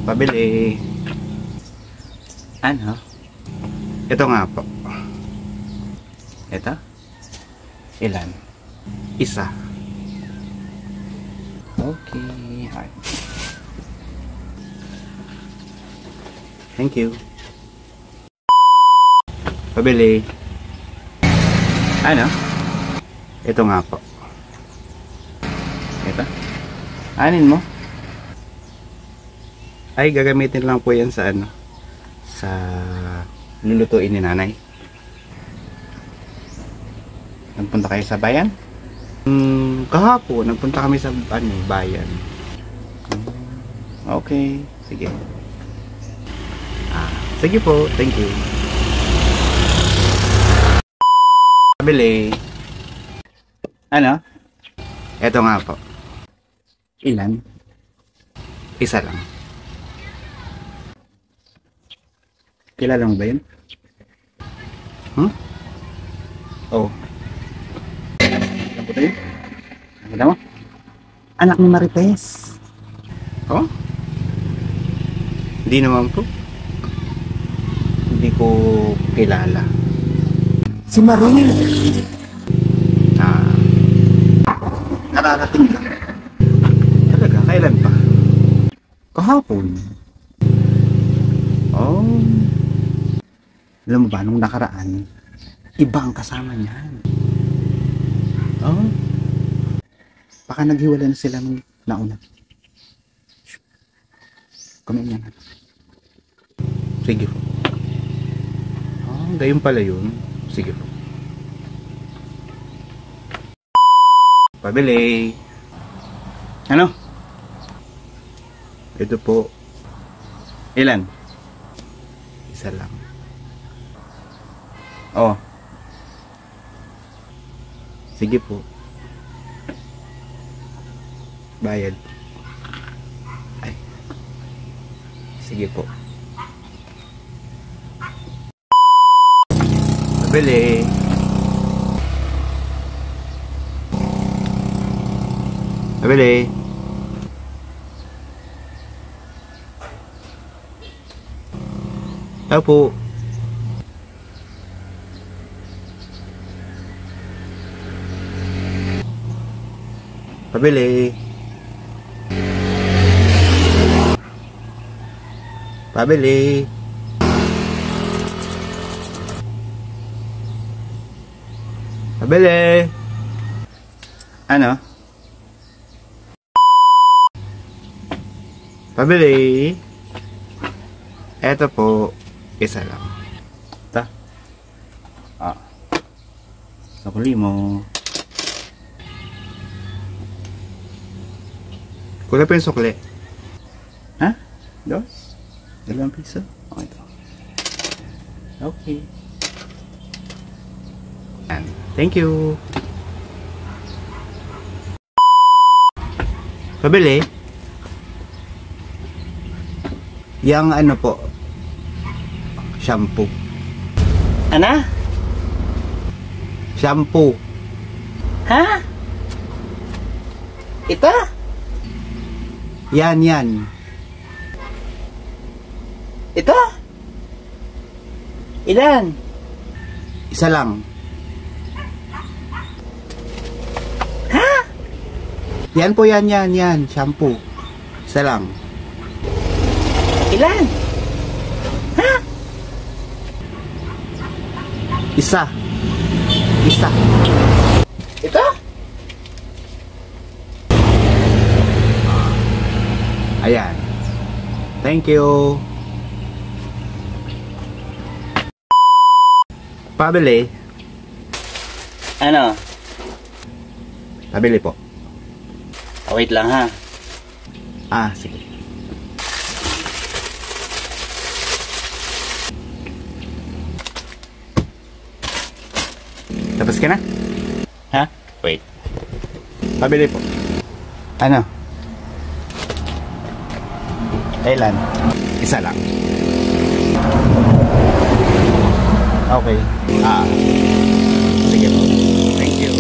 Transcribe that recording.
Pabili. Ano? Ito nga po. Ito? Ilan? Isa. Okay. Hi. Thank you. Pabili. Ano? Ito nga po. Ito? Anin mo? Ay, gagamitin lang po yan sa ano? Sa lulutuin ni nanay. Nagpunta kayo sa bayan? Kahapon, nagpunta kami sa ano, bayan. Okay, sige. Sige po, thank you. Pabili. Ano? Ito nga po. Ilan? Isa lang. Kilala mo ba yun? Oh. Alam ko tayo? Nakita mo? Anak ni Marites. Oh? Hindi naman po. Hindi ko kilala. Si Marie. Nararating lang. Talaga? Kailan pa? Kahapon. Oh. Alam mo ba, nung nakaraan, iba ang kasama niyan. Oh. Baka naghiwala na sila nung nauna. Kumain na. Sige po. Gayon pala yun. Sige po. Pabili. Ano? Ito po. Ilan? Isa lang. Oh. Sige po. Bayad. Ay. Sige po. Pabili. Pabili. Tao po. Pabili. Pabili. Pabili. Ano? Pabili. Eto po, isa lang. Ta. Nakuli mo. Kulang pa yung sukli. Ha? Dos? 2 piso? Okay to. Okay. And thank you. Pabili. Yang ano po? Shampoo. Ana? Shampoo. Ha? Ito? Yan. Ito? Ilan? Isa lang. Ha? Yan po, yan. Shampoo. Isa lang. Ilan? Ha? Isa. Ito? Ayan. Thank you. Pabili. Ano? Pabili po. Wait lang ha. Sige. Tapos ka na? Ha? Wait. Pabili po. Ano? Ilan? Isa lang. Okay. Sige po. Thank you.